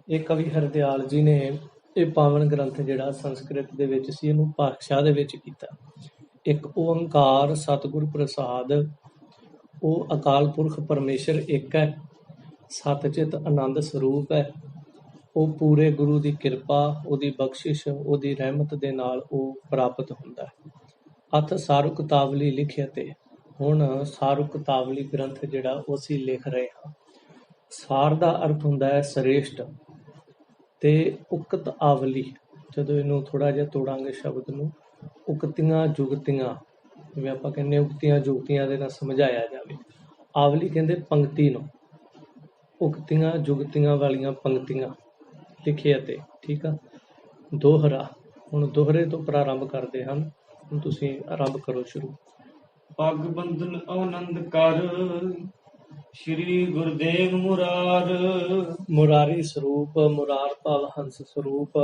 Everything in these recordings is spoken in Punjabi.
ਇਹ ਕਵੀ ਹਰਦਿਆਲ ਜੀ ਨੇ ਇਹ ਪਾਵਨ ਗ੍ਰੰਥ ਜਿਹੜਾ ਸੰਸਕ੍ਰਿਤ ਦੇ ਵਿੱਚ ਸੀ ਇਹਨੂੰ ਭਾਸ਼ਾ ਦੇ ਵਿੱਚ ਕੀਤਾ। ਇੱਕ ਓੰਕਾਰ ਸਤਿਗੁਰ ਪ੍ਰਸਾਦ, ਉਹ ਅਕਾਲ ਪੁਰਖ ਪਰਮੇਸ਼ਰ ਇੱਕ ਹੈ, ਸਤਿਚਿਤ ਆਨੰਦ ਸਰੂਪ ਹੈ। ਉਹ ਪੂਰੇ ਗੁਰੂ ਦੀ ਕਿਰਪਾ, ਉਹਦੀ ਬਖਸ਼ਿਸ਼, ਉਹਦੀ ਰਹਿਮਤ ਦੇ ਨਾਲ ਉਹ ਪ੍ਰਾਪਤ ਹੁੰਦਾ ਹੈ। ਅਥ ਸਾਰੂ ਕਿਤਾਵਲੀ ਲਿਖਿਆ। ਤੇ ਹੁਣ ਸਾਰੂ ਕਿਤਾਵਲੀ ਗ੍ਰੰਥ ਜਿਹੜਾ ਉਹ ਅਸੀਂ ਲਿਖ ਰਹੇ ਹਾਂ। ਸਾਰ ਦਾ ਅਰਥ ਹੁੰਦਾ ਹੈ ਸ੍ਰੇਸ਼ਟ, ਤੇ ਉਕਤ ਆਵਲੀ, ਜਦੋਂ ਇਹਨੂੰ ਥੋੜਾ ਜਿਹਾ ਤੋੜਾਂਗੇ ਸ਼ਬਦ ਨੂੰ, ਉਕਤੀਆਂ ਜੁਗਤੀਆਂ, ਜਿਵੇਂ ਆਪਾਂ ਕਹਿੰਦੇ ਉਕਤੀਆਂ ਜੁਗਤੀਆਂ ਦੇ ਨਾਲ ਸਮਝਾਇਆ ਜਾਵੇ। ਆਵਲੀ ਕਹਿੰਦੇ ਪੰਕਤੀ ਨੂੰ, ਉਕਤੀਆਂ ਜੁਗਤੀਆਂ ਵਾਲੀਆਂ ਪੰਕਤੀਆਂ ਲਿਖਿਆ। ਤੇ ਠੀਕ ਆ। ਦੋਹਰਾ, ਹੁਣ ਦੋਹਰੇ ਤੋਂ ਪ੍ਰਾਰੰਭ ਕਰਦੇ ਹਨ। ਹੁਣ ਤੁਸੀਂ ਆਰੰਭ ਕਰੋ ਸ਼ੁਰੂ। ਪੱਗ ਬੰਧਨ ਆਨੰਦ ਕਰ, ਸ਼੍ਰੀ ਗੁਰਦੇਵ ਮੁਰਾਰ। ਮੁਰਾਰੀ ਸਰੂਪ, ਮੁਰਾਰ ਭਾਵ ਹੰਸ ਸਰੂਪ,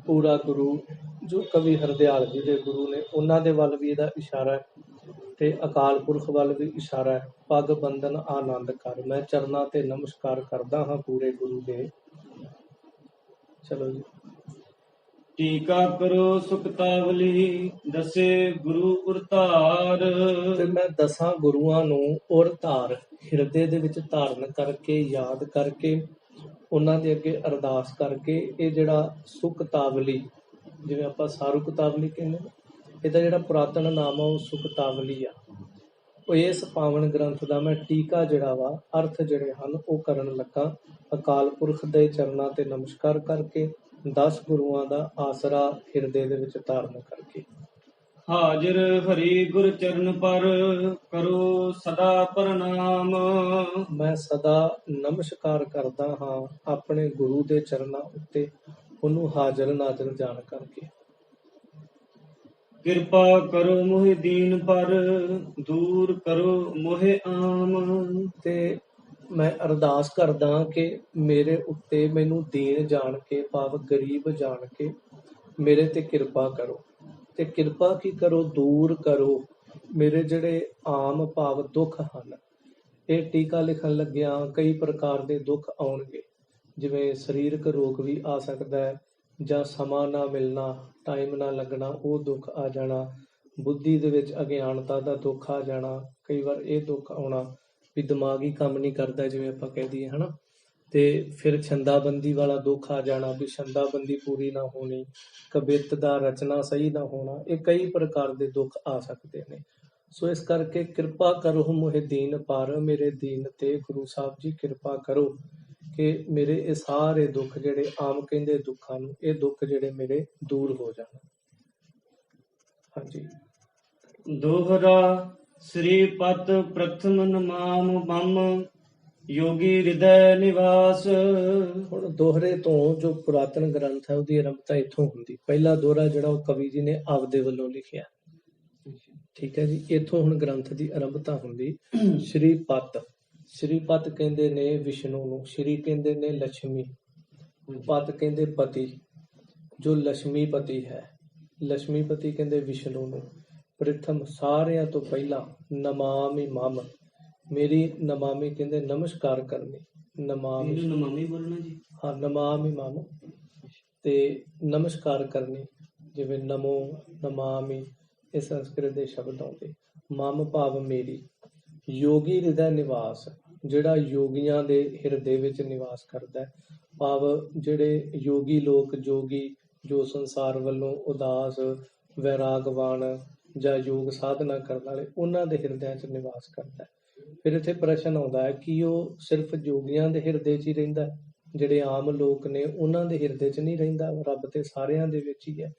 ਪੂਰਾ ਗੁਰੂ ਜੋ ਕਵੀ ਹਰਦਿਆਲ ਜੀ ਦੇ ਗੁਰੂ ਨੇ ਉਹਨਾਂ ਦੇ ਵੱਲ ਵੀ ਇਹਦਾ ਇਸ਼ਾਰਾ ਹੈ, ਤੇ ਅਕਾਲ ਪੁਰਖ ਵੱਲ ਵੀ ਇਸ਼ਾਰਾ ਹੈ। ਪੱਗ ਬੰਧਨ ਆਨੰਦ ਕਰ, ਮੈਂ ਚਰਨਾਂ ਤੇ ਨਮਸਕਾਰ ਕਰਦਾ ਹਾਂ ਪੂਰੇ ਗੁਰੂ ਦੇ। ਚਲੋ ਜੀ। ਟੀਕਾ ਕਰੋ ਸੁਕਤਾਵਲੀ, ਦਸੇ ਗੁਰੂ ਉਰਤਾਰ। ਤੇ ਮੈਂ 10 ਗੁਰੂਆਂ ਨੂੰ ਔਰ ਧਾਰ, ਹਿਰਦੇ ਦੇ ਵਿੱਚ ਧਾਰਨ ਕਰਕੇ, ਯਾਦ ਕਰਕੇ, ਉਹਨਾਂ ਦੇ ਅੱਗੇ ਅਰਦਾਸ ਕਰਕੇ, ਇਹ ਜਿਹੜਾ ਸੁਕਤਾਵਲੀ, ਜਿਵੇਂ ਆਪਾਂ ਸਾਰੂ ਕਿਤਾਵਲੀ ਕਹਿੰਦੇ ਨੇ, ਇਹਦਾ ਜਿਹੜਾ ਪੁਰਾਤਨ ਨਾਮ ਆ ਉਹ ਸੁਕਤਾਵਲੀ ਆ। ਉਹ ਇਸ ਪਾਵਨ ਗ੍ਰੰਥ ਦਾ ਮੈਂ ਟੀਕਾ ਜਿਹੜਾ ਵਾ, ਅਰਥ ਜਿਹੜੇ ਹਨ ਉਹ ਕਰਨ ਲੱਗਾ। ਅਕਾਲ ਪੁਰਖ ਦੇ ਚਰਨਾਂ ਤੇ ਨਮਸਕਾਰ ਕਰਕੇ, 10 ਗੁਰੂਆਂ ਦਾ ਆਸਰਾ ਹਿਰਦੇ ਦੇ ਵਿੱਚ ਧਾਰਨ ਕਰਕੇ। ਹਾਜ਼ਰ ਹਰੀ ਗੁਰ ਚਰਨ ਪਰ, ਕਰੋ ਸਦਾ ਪ੍ਰਣਾਮ। ਮੈਂ ਸਦਾ ਨਮਸਕਾਰ ਕਰਦਾ ਹਾਂ ਆਪਣੇ ਗੁਰੂ ਦੇ ਚਰਨਾਂ ਉੱਤੇ, ਉਹਨੂੰ ਹਾਜ਼ਰ ਨਾਜ਼ਰ ਜਾਣ ਕਰਕੇ। ਕਿਰਪਾ ਕਰੋ ਮੋਹਿ ਦੀਨ ਪਰ, ਦੂਰ ਕਰੋ ਮੋਹਿ ਆਮ। ਤੇ ਮੈਂ ਅਰਦਾਸ ਕਰਦਾ ਕਿ ਮੇਰੇ ਉੱਤੇ, ਮੈਨੂੰ ਦੀਨ ਜਾਣ ਕੇ, ਭਾਵ ਗਰੀਬ ਜਾਣ ਕੇ ਮੇਰੇ ਤੇ ਕਿਰਪਾ ਕਰੋ। ਤੇ ਕਿਰਪਾ ਕੀ ਕਰੋ, ਦੂਰ ਕਰੋ ਮੇਰੇ ਜਿਹੜੇ ਆਮ ਭਾਵ ਦੁੱਖ ਹਨ। ਇਹ ਟੀਕਾ ਲਿਖਣ ਲੱਗਿਆ ਕਈ ਪ੍ਰਕਾਰ ਦੇ ਦੁੱਖ ਆਉਣਗੇ, ਜਿਵੇਂ ਸਰੀਰਕ ਰੋਗ ਵੀ ਆ ਸਕਦਾ ਹੈ, ਜਾਂ ਸਮਾਂ ਨਾ ਮਿਲਣਾ, ਟਾਈਮ ਨਾ ਲੱਗਣਾ, ਉਹ ਦੁੱਖ ਆ ਜਾਣਾ। ਬੁੱਧੀ ਦੇ ਵਿੱਚ ਅਗਿਆਨਤਾ ਦਾ ਦੁੱਖ ਆ ਜਾਣਾ, ਕਈ ਵਾਰ ਇਹ ਦੁੱਖ ਆਉਣਾ ਵੀ ਦਿਮਾਗ ਹੀ ਕੰਮ ਨਹੀਂ ਕਰਦਾ, ਜਿਵੇਂ ਆਪਾਂ ਕਹਿ ਦਈਏ ਹੈ ਨਾ। ਤੇ ਫਿਰ ਛੰਦਾਬੰਦੀ ਵਾਲਾ ਦੁੱਖ ਆ ਜਾਣਾ ਵੀ ਛੰਦਾਬੰਦੀ ਪੂਰੀ ਨਾ ਹੋਣੀ, ਕਵਿੱਤ ਦਾ ਰਚਨਾ ਸਹੀ ਨਾ ਹੋਣਾ। ਇਹ ਕਈ ਪ੍ਰਕਾਰ ਦੇ ਦੁੱਖ ਆ ਸਕਦੇ ਨੇ। ਸੋ ਇਸ ਕਰਕੇ ਕਿਰਪਾ ਕਰੋ ਮੋਹਿ ਦੀਨ ਪਰ, ਮੇਰੇ ਦੀਨ ਤੇ ਗੁਰੂ ਸਾਹਿਬ ਜੀ ਕਿਰਪਾ ਕਰੋ ਕਿ ਮੇਰੇ ਇਹ ਸਾਰੇ ਦੁੱਖ ਜਿਹੜੇ ਆਮ ਕਹਿੰਦੇ ਦੁੱਖਾਂ ਨੂੰ, ਇਹ ਦੁੱਖ ਜਿਹੜੇ ਮੇਰੇ ਦੂਰ ਹੋ ਜਾਣ। ਹਾਂਜੀ। ਦੋਹਰਾ, ਸ੍ਰੀ ਪਤ ਪ੍ਰਥਮ ਨਮਾਮ ਬੰਮ, ਯੋਗੀ ਹਿਰਦੈ ਨਿਵਾਸ। ਹੁਣ ਦੋਹਰੇ ਤੋਂ ਜੋ ਪੁਰਾਤਨ ਗ੍ਰੰਥ ਹੈ ਉਹਦੀ ਆਰੰਭਤਾ ਇੱਥੋਂ ਹੁੰਦੀ। ਪਹਿਲਾ ਦੋਹਰਾ ਜਿਹੜਾ ਉਹ ਕਵੀ ਜੀ ਨੇ ਆਪਦੇ ਵੱਲੋਂ ਲਿਖਿਆ, ਠੀਕ ਹੈ ਜੀ। ਇੱਥੋਂ ਹੁਣ ਗ੍ਰੰਥ ਦੀ ਆਰੰਭਤਾ ਹੁੰਦੀ। ਸ਼੍ਰੀ ਪਤ, ਸ਼੍ਰੀ ਪਤ ਕਹਿੰਦੇ ਨੇ ਵਿਸ਼ਨੂੰ ਨੂੰ, ਸ਼੍ਰੀ ਕਹਿੰਦੇ ਨੇ ਲక్ష్ਮੀ, ਪਤ ਕਹਿੰਦੇ ਪਤੀ, ਜੋ ਲక్ష్ਮੀਪਤੀ ਹੈ। ਲక్ష్ਮੀਪਤੀ ਕਹਿੰਦੇ ਵਿਸ਼ਨੂੰ ਨੂੰ। ਪ੍ਰਥਮ ਸਾਰਿਆਂ ਤੋਂ ਪਹਿਲਾਂ, ਨਮਾਮਿ ਮਮ, ਮੇਰੀ ਨਮਾਮੀ ਕਹਿੰਦੇ ਨਮਸਕਾਰ ਕਰਨੀ, ਨਮਾਮਿ, ਨਮਾਮੀ ਬੋਲਣਾ ਜੀ। ਹਾਂ, ਨਮਾਮਿ ਮਮ, ਤੇ ਨਮਸਕਾਰ ਕਰਨੀ, ਜਿਵੇਂ ਨਮੋ, ਨਮਾਮਿ, ਇਹ ਸੰਸਕ੍ਰਿਤ ਦੇ ਸ਼ਬਦ ਆਉਂਦੇ। ਮਮ ਭਾਵ ਮੇਰੀ। ਯੋਗੀ ਹਿਰਦੈ ਨਿਵਾਸ, ਜਿਹੜਾ ਯੋਗੀਆਂ ਦੇ ਹਿਰਦੇ ਵਿੱਚ ਨਿਵਾਸ ਕਰਦਾ ਹੈ, ਭਾਵ ਜਿਹੜੇ ਯੋਗੀ ਲੋਕ, ਜੋਗੀ ਜੋ ਸੰਸਾਰ ਵੱਲੋਂ ਉਦਾਸ, ਵੈਰਾਗਵਾਨ ਜਾਂ ਯੋਗ ਸਾਧਨਾ ਕਰਨ ਵਾਲੇ, ਉਹਨਾਂ ਦੇ ਹਿਰਦਿਆਂ 'ਚ ਨਿਵਾਸ ਕਰਦਾ ਹੈ। ਫਿਰ ਇੱਥੇ ਪ੍ਰਸ਼ਨ ਆਉਂਦਾ ਹੈ ਕਿ ਉਹ ਸਿਰਫ ਯੋਗੀਆਂ ਦੇ ਹਿਰਦੇ 'ਚ ਹੀ ਰਹਿੰਦਾ, ਜਿਹੜੇ ਆਮ ਲੋਕ ਨੇ ਉਹਨਾਂ ਦੇ ਹਿਰਦੇ 'ਚ ਨਹੀਂ ਰਹਿੰਦਾ? ਰੱਬ ਤੇ ਸਾਰਿਆਂ ਦੇ ਵਿੱਚ ਹੀ ਹੈ।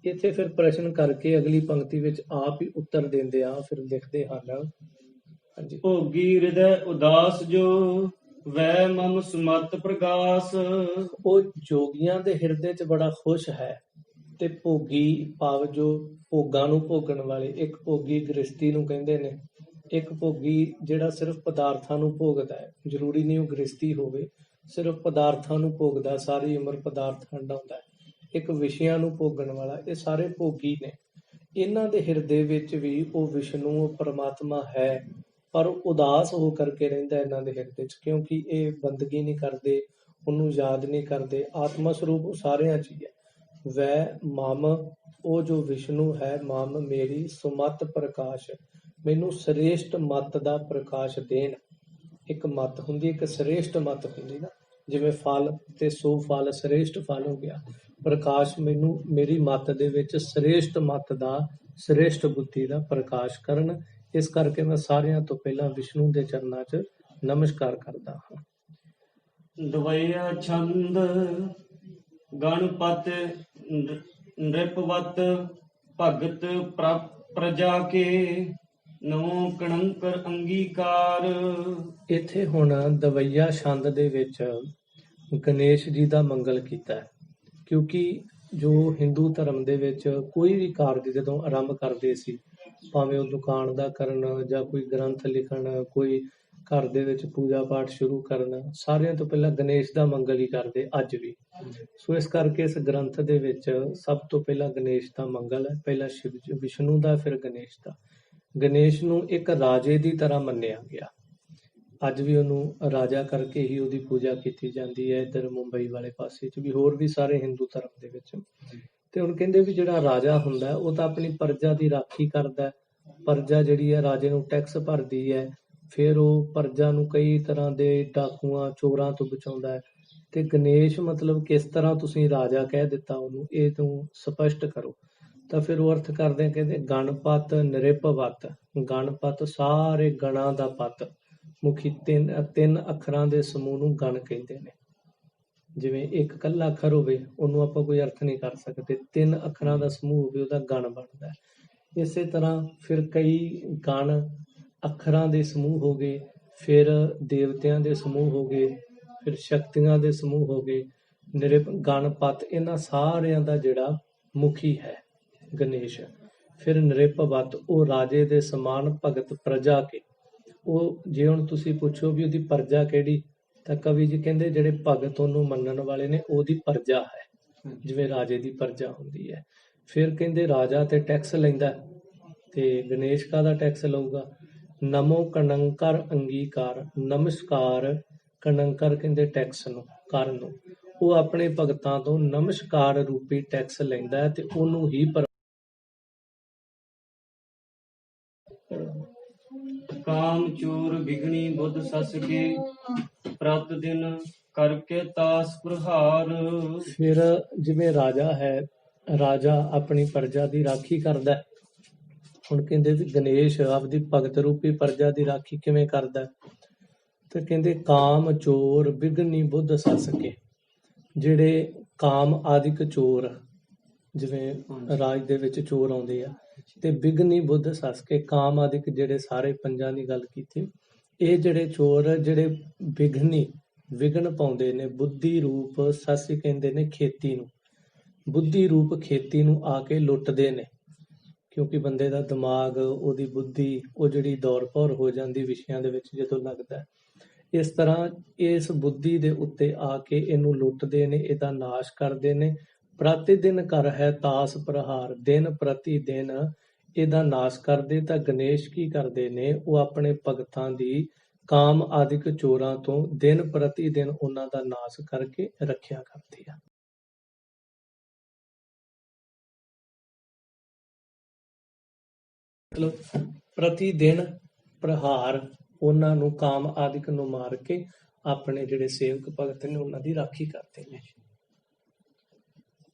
ਇੱਥੇ ਫਿਰ ਪ੍ਰਸ਼ਨ ਕਰਕੇ ਅਗਲੀ ਪੰਕਤੀ ਵਿੱਚ ਆਪ ਹੀ ਉੱਤਰ ਦਿੰਦੇ ਆ, ਫਿਰ ਲਿਖਦੇ ਹਨ। ਹਾਂਜੀ। ਭੋਗੀ ਹਿਰਦੈ ਉਦਾਸ ਜੋ, ਵੈ ਮਮ ਸੁਮਤ ਪ੍ਰਗਾਸ। ਉਹ ਜੋਗੀਆਂ ਦੇ ਹਿਰਦੇ 'ਚ ਬੜਾ ਖੁਸ਼ ਹੈ, ਤੇ ਭੋਗੀ ਭਾਵ ਜੋ ਭੋਗਾਂ ਨੂੰ ਭੋਗਣ ਵਾਲੇ, ਇੱਕ ਭੋਗੀ ਗ੍ਰਸਤੀ ਨੂੰ ਕਹਿੰਦੇ ਨੇ, ਇੱਕ ਭੋਗੀ ਜਿਹੜਾ ਸਿਰਫ ਪਦਾਰਥਾਂ ਨੂੰ ਭੋਗਦਾ ਹੈ। ਜ਼ਰੂਰੀ ਨਹੀਂ ਉਹ ਗ੍ਰਸਤੀ ਹੋਵੇ, ਸਿਰਫ ਪਦਾਰਥਾਂ ਨੂੰ ਭੋਗਦਾ, ਸਾਰੀ ਉਮਰ ਪਦਾਰਥ ਹੰਡਾਉਂਦਾ ਹੈ। ਇੱਕ ਵਿਸ਼ਿਆਂ ਨੂੰ ਭੋਗਣ ਵਾਲਾ, ਇਹ ਸਾਰੇ ਭੋਗੀ ਨੇ। ਇਹਨਾਂ ਦੇ ਹਿਰਦੇ ਵਿੱਚ ਵੀ ਉਹ ਵਿਸ਼ਨੂੰ, ਉਹ ਪਰਮਾਤਮਾ ਹੈ, ਪਰ ਉਦਾਸ ਹੋ ਕਰਕੇ ਰਹਿੰਦਾ ਇਹਨਾਂ ਦੇ ਹਿਰਦੇ 'ਚ, ਕਿਉਂਕਿ ਇਹ ਬੰਦਗੀ ਨਹੀਂ ਕਰਦੇ, ਉਹਨੂੰ ਯਾਦ ਨਹੀਂ ਕਰਦੇ। ਆਤਮਾ ਸਰੂਪ ਉਹ ਸਾਰਿਆਂ 'ਚ ਹੀ ਹੈ। ਵੈ ਮਮ, ਉਹ ਜੋ ਵਿਸ਼ਨੂੰ ਹੈ, ਮਮ ਮੇਰੀ ਸੁਮਤ ਪ੍ਰਕਾਸ਼, ਮੈਨੂੰ ਸ੍ਰੇਸ਼ਟ ਮਤ ਦਾ ਪ੍ਰਕਾਸ਼ ਦੇਣ। ਇੱਕ ਮਤ ਹੁੰਦੀ, ਇੱਕ ਸ੍ਰੇਸ਼ਟ ਮਤ ਹੁੰਦੀ ਨਾ, ਜਿਵੇਂ ਫਲ ਤੇ ਸੋ ਫਲ, ਸ੍ਰੇਸ਼ਟ ਫਲ ਹੋ ਗਿਆ। ਪ੍ਰਕਾਸ਼ ਮੈਨੂੰ ਮੇਰੀ ਮਤ ਦੇ ਵਿੱਚ ਸ੍ਰੇਸ਼ਟ ਮਤ ਦਾ, ਸ੍ਰੇਸ਼ਟ ਬੁੱਧੀ ਦਾ ਪ੍ਰਕਾਸ਼ ਕਰਨ। ਇਸ ਕਰਕੇ ਮੈਂ ਸਾਰਿਆਂ ਤੋਂ ਪਹਿਲਾਂ ਵਿਸ਼ਨੂੰ ਦੇ ਚਰਨਾਂ 'ਚ ਨਮਸਕਾਰ ਕਰਦਾ ਹਾਂ। ਦਵਈਆ ਛੰਦ ਗਣਪਤ ਨ੍ਰਿਪਵਤ, ਭਗਤ ਪ੍ਰਜਾ ਕੇ ਨਮੋ ਕਣੰਕਰ ਅੰਗੀਕਾਰ। ਇੱਥੇ ਹੁਣ ਦਵਈਆ ਛੰਦ ਦੇ ਵਿੱਚ ਗਣੇਸ਼ ਜੀ ਦਾ ਮੰਗਲ ਕੀਤਾ ਹੈ, ਕਿਉਂਕਿ ਜੋ ਹਿੰਦੂ ਧਰਮ ਦੇ ਵਿੱਚ ਕੋਈ ਵੀ ਕਾਰਜ ਜਦੋਂ ਆਰੰਭ ਕਰਦੇ ਸੀ, ਭਾਵੇਂ ਉਹ ਦੁਕਾਨ ਦਾ ਕਰਨ ਜਾਂ ਕੋਈ ਗ੍ਰੰਥ ਲਿਖਣ, ਕੋਈ ਘਰ ਦੇ ਵਿੱਚ ਪੂਜਾ ਪਾਠ ਸ਼ੁਰੂ ਕਰਨ, ਸਾਰਿਆਂ ਤੋਂ ਪਹਿਲਾਂ ਗਣੇਸ਼ ਦਾ ਮੰਗਲ ਹੀ ਕਰਦੇ ਅੱਜ ਵੀ। ਸੋ ਇਸ ਕਰਕੇ ਇਸ ਗ੍ਰੰਥ ਦੇ ਵਿੱਚ ਸਭ ਤੋਂ ਪਹਿਲਾਂ ਗਣੇਸ਼ ਦਾ ਮੰਗਲ ਹੈ, ਪਹਿਲਾਂ ਵਿਸ਼ਨੂੰ ਦਾ, ਫਿਰ ਗਣੇਸ਼ ਦਾ। ਗਣੇਸ਼ ਨੂੰ ਇੱਕ ਰਾਜੇ ਦੀ ਤਰ੍ਹਾਂ ਮੰਨਿਆ ਗਿਆ। ਅੱਜ ਵੀ ਉਹਨੂੰ ਰਾਜਾ ਕਰਕੇ ਹੀ ਉਹਦੀ ਪੂਜਾ ਕੀਤੀ ਜਾਂਦੀ ਹੈ, ਇੱਧਰ ਮੁੰਬਈ ਵਾਲੇ ਪਾਸੇ 'ਚ ਵੀ, ਹੋਰ ਵੀ ਸਾਰੇ ਹਿੰਦੂ ਧਰਮ ਦੇ ਵਿੱਚ। ਤੇ ਹੁਣ ਕਹਿੰਦੇ ਵੀ ਜਿਹੜਾ ਰਾਜਾ ਹੁੰਦਾ ਉਹ ਤਾਂ ਆਪਣੀ ਪ੍ਰਜਾ ਦੀ ਰਾਖੀ ਕਰਦਾ। ਪ੍ਰਜਾ ਜਿਹੜੀ ਹੈ ਰਾਜੇ ਨੂੰ ਟੈਕਸ ਭਰਦੀ ਹੈ, ਫਿਰ ਉਹ ਪ੍ਰਜਾ ਨੂੰ ਕਈ ਤਰ੍ਹਾਂ ਦੇ ਡਾਕੂਆਂ ਚੋਰਾਂ ਤੋਂ ਬਚਾਉਂਦਾ ਹੈ। ਤੇ ਗਣੇਸ਼ ਮਤਲਬ ਕਿਸ ਤਰ੍ਹਾਂ ਤੁਸੀਂ ਰਾਜਾ ਕਹਿ ਦਿੱਤਾ ਉਹਨੂੰ, ਇਹ ਤੂੰ ਸਪਸ਼ਟ ਕਰੋ। ਤਾਂ ਫਿਰ ਉਹ ਅਰਥ ਕਰਦੇ ਆ, ਕਹਿੰਦੇ ਗਣਪਤ ਨ੍ਰਿਪਵਤ, ਗਣਪਤ ਸਾਰੇ ਗਣਾਂ ਦਾ ਪਤ, ਮੁਖੀ ਤਿੰਨ ਅੱਖਰਾਂ ਦੇ ਸਮੂਹ ਨੂੰ ਗਣ ਕਹਿੰਦੇ ਨੇ। ਜਿਵੇਂ ਇੱਕ ਇਕੱਲਾ ਅੱਖਰ ਹੋਵੇ ਉਹਨੂੰ ਆਪਾਂ ਕੋਈ ਅਰਥ ਨਹੀਂ ਕਰ ਸਕਦੇ, ਤਿੰਨ ਅੱਖਰਾਂ ਦਾ ਸਮੂਹ ਹੋਵੇ ਉਹਦਾ ਗਣ ਬਣਦਾ ਹੈ। ਇਸੇ ਤਰ੍ਹਾਂ ਫਿਰ ਕਈ ਗਣ ਅੱਖਰਾਂ ਦੇ ਸਮੂਹ ਹੋ ਗਏ, ਫਿਰ ਦੇਵਤਿਆਂ ਦੇ ਸਮੂਹ ਹੋ ਗਏ, ਫਿਰ ਸ਼ਕਤੀਆਂ ਦੇ ਸਮੂਹ ਹੋ ਗਏ। ਗਣਪਤ ਇਹਨਾਂ ਸਾਰਿਆਂ ਦਾ ਜਿਹੜਾ ਮੁਖੀ ਹੈ ਗਣੇਸ਼। ਫਿਰ ਨ੍ਰਿਪਵਤ, ਉਹ ਰਾਜੇ ਦੇ ਸਮਾਨ ਭਗਤ ਪ੍ਰਜਾ ਕੇ। ਉਹ ਜੇ ਹੁਣ ਤੁਸੀਂ ਪੁੱਛੋ ਵੀ ਉਹਦੀ ਪ੍ਰਜਾ ਕਿਹੜੀ, ਤਾਂ ਕਵੀ ਜੀ ਕਹਿੰਦੇ ਜਿਹੜੇ ਭਗਤ ਉਹਨੂੰ ਮੰਨਣ ਵਾਲੇ ਨੇ ਉਹਦੀ ਪ੍ਰਜਾ ਹੈ, ਜਿਵੇਂ ਰਾਜੇ ਦੀ ਪ੍ਰਜਾ ਹੁੰਦੀ ਹੈ। ਫਿਰ ਕਹਿੰਦੇ ਰਾਜਾ ਤੇ ਟੈਕਸ ਲੈਂਦਾ, ਤੇ ਗਣੇਸ਼ ਕਾਹਦਾ ਟੈਕਸ ਲਊਗਾ। ਨਮੋ ਕਣੰਕਰ ਅੰਗੀਕਾਰ, ਨਮਸਕਾਰ ਕਣੰਕਰ ਕਹਿੰਦੇ ਟੈਕਸ ਨੂੰ, ਕਰ ਨੂੰ। ਉਹ ਆਪਣੇ ਭਗਤਾਂ ਤੋਂ ਨਮਸਕਾਰ ਰੂਪੀ ਟੈਕਸ ਲੈਂਦਾ ਹੈ ਤੇ ਉਹਨੂੰ ਹੀ ਕਾਮ ਚੋਰ ਵਿਗਣੀ ਬੁੱਧ ਸਸ ਕੇ, ਪ੍ਰਤ ਦਿਨ ਕਰਕੇ ਤਾਸ ਪ੍ਰਹਾਰ। ਫਿਰ ਜਿਵੇਂ ਰਾਜਾ ਹੈ, ਰਾਜਾ ਆਪਣੀ ਪ੍ਰਜਾ ਦੀ ਰਾਖੀ ਕਰਦਾ। ਹੁਣ ਕਹਿੰਦੇ ਵੀ ਗਣੇਸ਼ ਆਪਦੀ ਭਗਤ ਰੂਪੀ ਪ੍ਰਜਾ ਦੀ ਰਾਖੀ ਕਿਵੇਂ ਕਰਦਾ, ਤੇ ਕਹਿੰਦੇ ਕਾਮ ਚੋਰ ਵਿਗਨੀ ਬੁੱਧ ਸੱਸ ਕੇ। ਜਿਹੜੇ ਕਾਮ ਆਦਿਕ ਚੋਰ, ਜਿਵੇਂ ਰਾਜ ਦੇ ਵਿੱਚ ਚੋਰ ਆਉਂਦੇ ਆ, ਤੇ ਵਿਗਨੀ ਬੁੱਧ ਸੱਸ ਕੇ, ਕਾਮ ਆਦਿਕ ਜਿਹੜੇ ਸਾਰੇ ਪੰਜਾਂ ਦੀ ਗੱਲ ਕੀਤੀ। ਇਹ ਜਿਹੜੇ ਚੋਰ ਜਿਹੜੇ ਵਿਘਨ ਪਾਉਂਦੇ ਨੇ, ਬੁੱਧੀ ਰੂਪ ਸੱਸ ਕਹਿੰਦੇ ਨੇ ਖੇਤੀ ਨੂੰ, ਬੁੱਧੀ ਰੂਪ ਖੇਤੀ ਨੂੰ ਆ ਕੇ ਲੁੱਟਦੇ ਨੇ। ਕਿਉਂਕਿ ਬੰਦੇ ਦਾ ਦਿਮਾਗ, ਉਹਦੀ ਬੁੱਧੀ, ਉਹ ਜਿਹੜੀ ਦੌੜ ਭੌਰ ਹੋ ਜਾਂਦੀ ਵਿਸ਼ਿਆਂ ਦੇ ਵਿੱਚ ਜਦੋਂ ਲੱਗਦਾ, ਇਸ ਤਰ੍ਹਾਂ ਇਸ ਬੁੱਧੀ ਦੇ ਉੱਤੇ ਆ ਕੇ ਇਹਨੂੰ ਲੁੱਟਦੇ ਨੇ, ਇਹਦਾ ਨਾਸ਼ ਕਰਦੇ ਨੇ। ਪ੍ਰਤੀ ਦਿਨ ਕਰ ਹੈ ਤਾਸ ਪ੍ਰਹਾਰ, ਦਿਨ ਪ੍ਰਤੀ ਦਿਨ ਇਹਦਾ ਨਾਸ਼ ਕਰਦੇ। ਤਾਂ ਗਣੇਸ਼ ਕੀ ਕਰਦੇ ਨੇ, ਉਹ ਆਪਣੇ ਭਗਤਾਂ ਦੀ ਕਾਮ ਆਦਿਕ ਚੋਰਾਂ ਤੋਂ ਦਿਨ ਪ੍ਰਤੀ ਦਿਨ ਉਹਨਾਂ ਦਾ ਨਾਸ਼ ਕਰਕੇ ਰੱਖਿਆ ਕਰਦੇ ਆ। ਮਤਲਬ ਪ੍ਰਤੀ ਦਿਨ ਪ੍ਰਹਾਰ, ਉਹਨਾਂ ਨੂੰ ਕਾਮ ਆਦਿਕ ਨੂੰ ਮਾਰ ਕੇ ਆਪਣੇ ਜਿਹੜੇ ਸੇਵਕ ਭਗਤ ਨੇ ਉਹਨਾਂ ਦੀ ਰਾਖੀ ਕਰਦੇ ਨੇ।